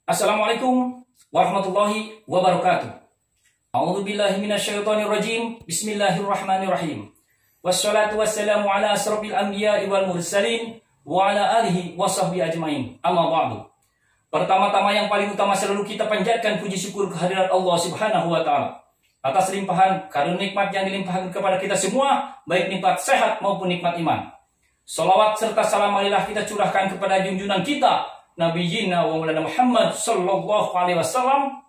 Assalamualaikum warahmatullahi wabarakatuh. A'udzubillahi minasyaitonirrajim. Bismillahirrahmanirrahim. Wassalatu wassalamu ala asrofil anbiya'i wal mursalin wa ala alihi wa sahbihi ajmain. Amma ba'du. Pertama-tama yang paling utama selalu kita panjatkan puji syukur kehadirat Allah Subhanahu wa taala atas limpahan karunia nikmat yang dilimpahkan kepada kita semua, baik nikmat sehat maupun nikmat iman. Salawat serta salam marilah kita curahkan kepada junjungan kita Nabi Yina wa Maulana Muhammad sallallahu alaihi wasallam,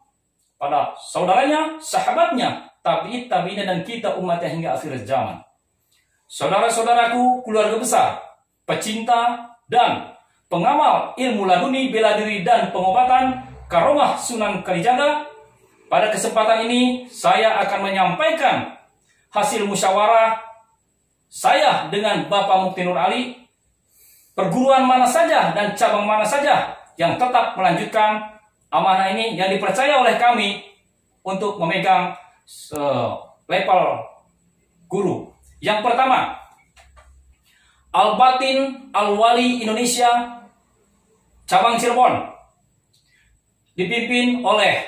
pada saudaranya, sahabatnya, tabi'in, tabi'in dan kita umatnya hingga akhir zaman. Saudara-saudaraku, keluarga besar, pecinta dan pengamal ilmu laduni, bela diri dan pengobatan Karomah Sunan Kalijaga, pada kesempatan ini saya akan menyampaikan hasil musyawarah saya dengan Bapak Mukti Nur Ali, perguruan mana saja dan cabang mana saja yang tetap melanjutkan amanah ini yang dipercaya oleh kami untuk memegang level guru. Yang pertama, Al-Batin Al-Wali Indonesia cabang Cirebon, dipimpin oleh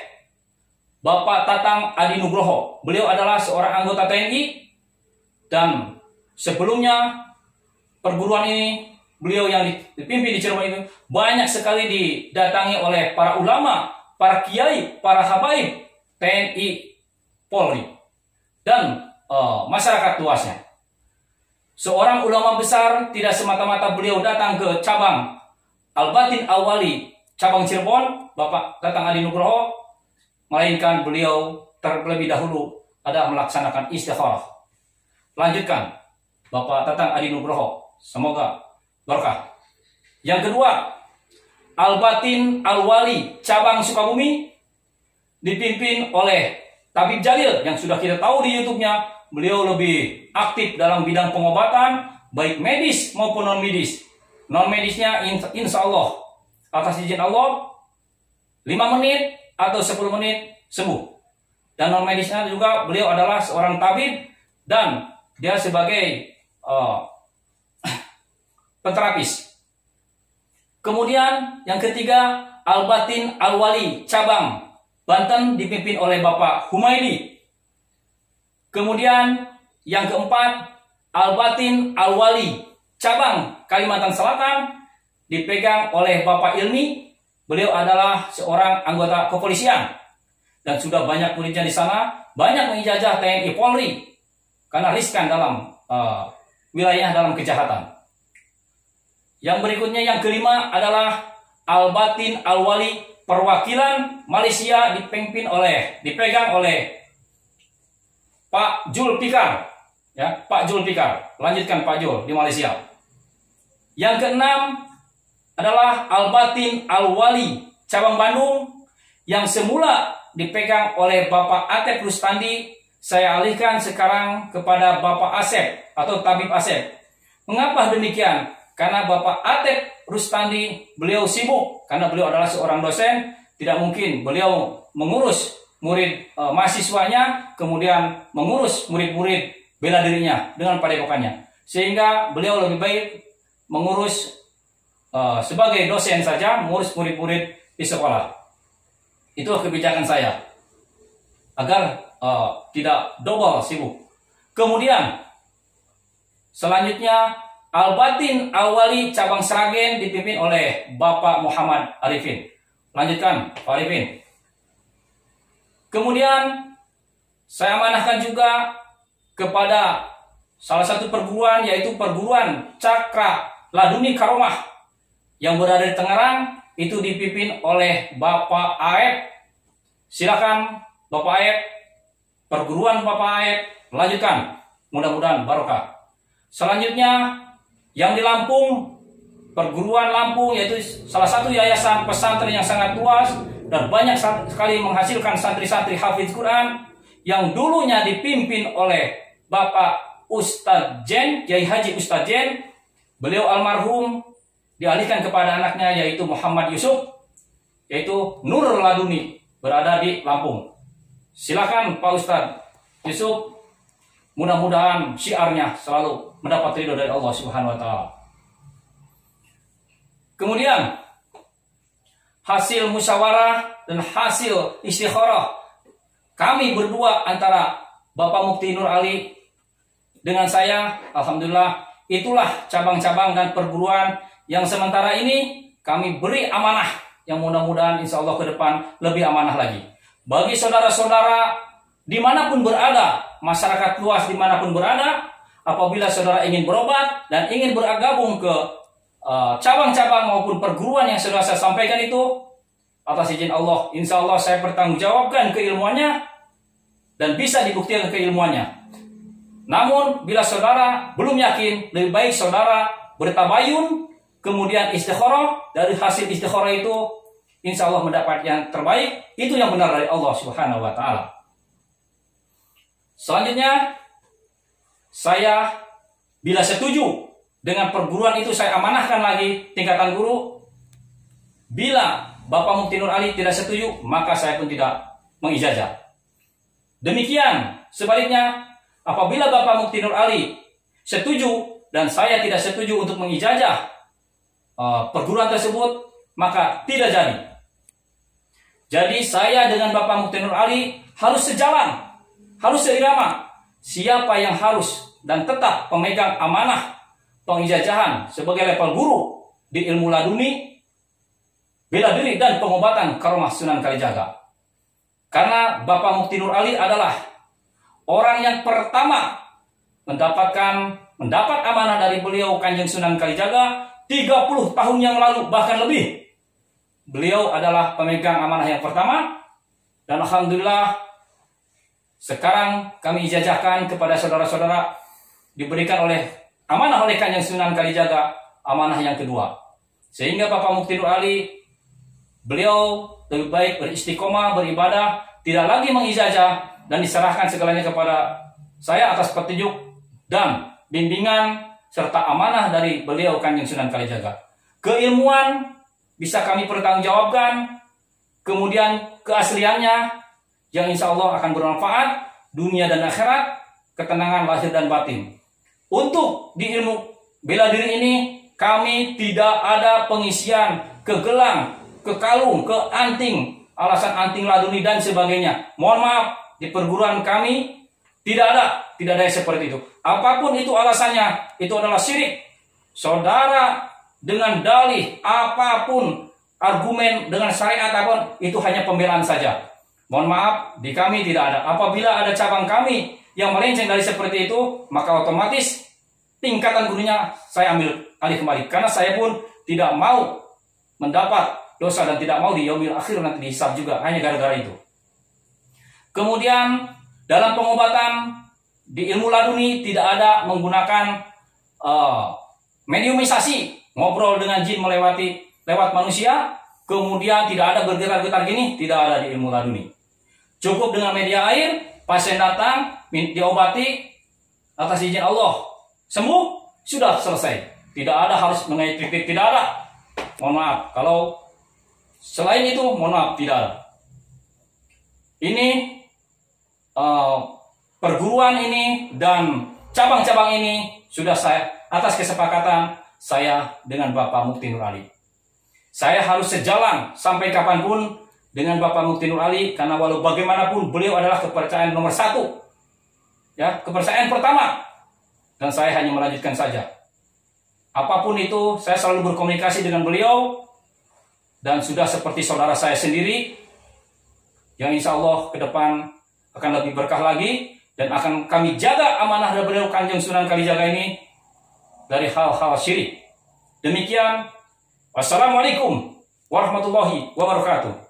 Bapak Tatang Adi Nugroho. Beliau adalah seorang anggota TNI dan sebelumnya perguruan ini, beliau yang dipimpin di Cirebon itu banyak sekali didatangi oleh para ulama, para kiai, para habaib, TNI, Polri, dan masyarakat luasnya. Seorang ulama besar tidak semata-mata beliau datang ke cabang Al-Batin Al-Wali cabang Cirebon, Bapak Tatang Adi Nugroho, melainkan beliau terlebih dahulu ada melaksanakan istikharah. Lanjutkan Bapak Tatang Adi Nugroho, semoga berkah. Yang kedua, Al-Batin Al-Wali cabang Sukabumi, dipimpin oleh Tabib Jalil yang sudah kita tahu di YouTube-nya. Beliau lebih aktif dalam bidang pengobatan, baik medis maupun non-medis. Non-medisnya insya Allah atas izin Allah 5 menit atau 10 menit sembuh. Dan non-medisnya juga beliau adalah seorang tabib dan dia sebagai penterapis. Kemudian yang ketiga, Al-Batin Al-Wali cabang Banten, dipimpin oleh Bapak Humaydi. Kemudian yang keempat, Al-Batin Al-Wali cabang Kalimantan Selatan, dipegang oleh Bapak Ilmi. Beliau adalah seorang anggota kepolisian dan sudah banyak muridnya di sana, banyak mengijazah TNI Polri karena riskan dalam wilayah dalam kejahatan. Yang berikutnya yang kelima adalah Al-Batin Al-Wali perwakilan Malaysia, dipegang oleh Pak Jul Pikar, ya, Pak Jul Pikar. Lanjutkan Pak Jul di Malaysia. Yang keenam adalah Al-Batin Al-Wali cabang Bandung yang semula dipegang oleh Bapak Atep Rustandi. Saya alihkan sekarang kepada Bapak Asep atau Tabib Asep. Mengapa demikian? Karena Bapak Atep Rustandi beliau sibuk karena beliau adalah seorang dosen, tidak mungkin beliau mengurus murid mahasiswanya, kemudian mengurus murid-murid bela dirinya dengan padepokannya. Sehingga beliau lebih baik mengurus sebagai dosen saja, mengurus murid-murid di sekolah. Itu kebijakan saya agar tidak double sibuk. Kemudian selanjutnya Al-Batin Al-Wali cabang Sragen, dipimpin oleh Bapak Muhammad Arifin. Lanjutkan Pak Arifin. Kemudian saya amanahkan juga kepada salah satu perguruan, yaitu perguruan Cakra Laduni Karomah yang berada di Tangerang, itu dipimpin oleh Bapak Aep. Silakan Bapak Aep, perguruan Bapak Aep, lanjutkan, mudah-mudahan barokah. Selanjutnya yang di Lampung, perguruan Lampung, yaitu salah satu yayasan pesantren yang sangat luas dan banyak sekali menghasilkan santri-santri hafiz Quran, yang dulunya dipimpin oleh Bapak Ustadz Jen, Kiai Haji Ustadz Jen. Beliau almarhum, dialihkan kepada anaknya yaitu Muhammad Yusuf, yaitu Nur Laduni, berada di Lampung. Silakan Pak Ustadz Yusuf, mudah-mudahan syiarnya selalu mendapat ridho dari Allah Subhanahu wa taala. Kemudian hasil musyawarah dan hasil istikharah kami berdua antara Bapak Mufti Nur Ali dengan saya, alhamdulillah itulah cabang-cabang dan perguruan yang sementara ini kami beri amanah, yang mudah-mudahan insya Allah ke depan lebih amanah lagi. Bagi saudara-saudara dimanapun berada, masyarakat luas dimanapun berada, apabila saudara ingin berobat dan ingin bergabung ke cabang-cabang maupun perguruan yang sudah saya sampaikan itu, atas izin Allah, insya Allah saya bertanggungjawabkan keilmuannya dan bisa dibuktikan keilmuannya. Namun bila saudara belum yakin, lebih baik saudara bertabayun, kemudian istikharah. Dari hasil istikharah itu insya Allah mendapat yang terbaik, itu yang benar dari Allah Subhanahu wa Ta'ala. Selanjutnya, saya bila setuju dengan perguruan itu, saya amanahkan lagi tingkatan guru. Bila Bapak Mufti Nur Ali tidak setuju, maka saya pun tidak mengijazah. Demikian sebaliknya, apabila Bapak Mufti Nur Ali setuju dan saya tidak setuju untuk mengijazah perguruan tersebut, maka tidak jadi. Jadi saya dengan Bapak Mufti Nur Ali harus sejalan, harus seirama. Siapa yang harus dan tetap pemegang amanah pengijazahan sebagai level guru di ilmu laduni, bela diri dan pengobatan Karomah Sunan Kalijaga. Karena Bapak Mufti Nur Ali adalah orang yang pertama mendapat amanah dari beliau Kanjeng Sunan Kalijaga 30 tahun yang lalu, bahkan lebih. Beliau adalah pemegang amanah yang pertama, dan alhamdulillah sekarang kami ijazahkan kepada saudara-saudara, diberikan oleh amanah oleh Kanjeng Sunan Kalijaga amanah yang kedua. Sehingga Bapak Mufti Nur Ali, beliau lebih baik beristiqomah, beribadah, tidak lagi mengijazah, dan diserahkan segalanya kepada saya atas petunjuk dan bimbingan serta amanah dari beliau Kanjeng Sunan Kalijaga. Keilmuan bisa kami pertanggungjawabkan, kemudian keasliannya yang insya Allah akan bermanfaat dunia dan akhirat, ketenangan lahir dan batin. Untuk di ilmu bela diri ini kami tidak ada pengisian ke gelang, ke kalung, ke anting, alasan anting laduni dan sebagainya. Mohon maaf, di perguruan kami tidak ada yang seperti itu. Apapun itu alasannya, itu adalah syirik. Saudara dengan dalih apapun, argumen dengan syariat apapun, itu hanya pembelaan saja. Mohon maaf, di kami tidak ada. Apabila ada cabang kami yang melenceng dari seperti itu, maka otomatis tingkatan gurunya saya ambil alih kembali. Karena saya pun tidak mau mendapat dosa dan tidak mau di yaumil akhir nanti dihisab juga, hanya gara-gara itu. Kemudian dalam pengobatan di ilmu laduni tidak ada menggunakan mediumisasi, ngobrol dengan jin lewat manusia, kemudian tidak ada bergetar-getar gini, tidak ada di ilmu laduni. Cukup dengan media air, pasien datang, diobati atas izin Allah, sembuh, sudah selesai. Tidak ada harus mengait titik, tidak ada. Mohon maaf, kalau selain itu, mohon maaf, tidak ada. Ini perguruan ini dan cabang-cabang ini sudah saya atas kesepakatan saya dengan Bapak Mufti Nur Ali. Saya harus sejalan sampai kapanpun dengan Bapak Mufti Nur Ali, karena walau bagaimanapun beliau adalah kepercayaan nomor 1, ya, kepercayaan pertama, dan saya hanya melanjutkan saja. Apapun itu, saya selalu berkomunikasi dengan beliau, dan sudah seperti saudara saya sendiri, yang insya Allah ke depan akan lebih berkah lagi, dan akan kami jaga amanah dari beliau Kanjeng Sunan Kalijaga ini dari hal-hal syirik. Demikian, wassalamualaikum warahmatullahi wabarakatuh.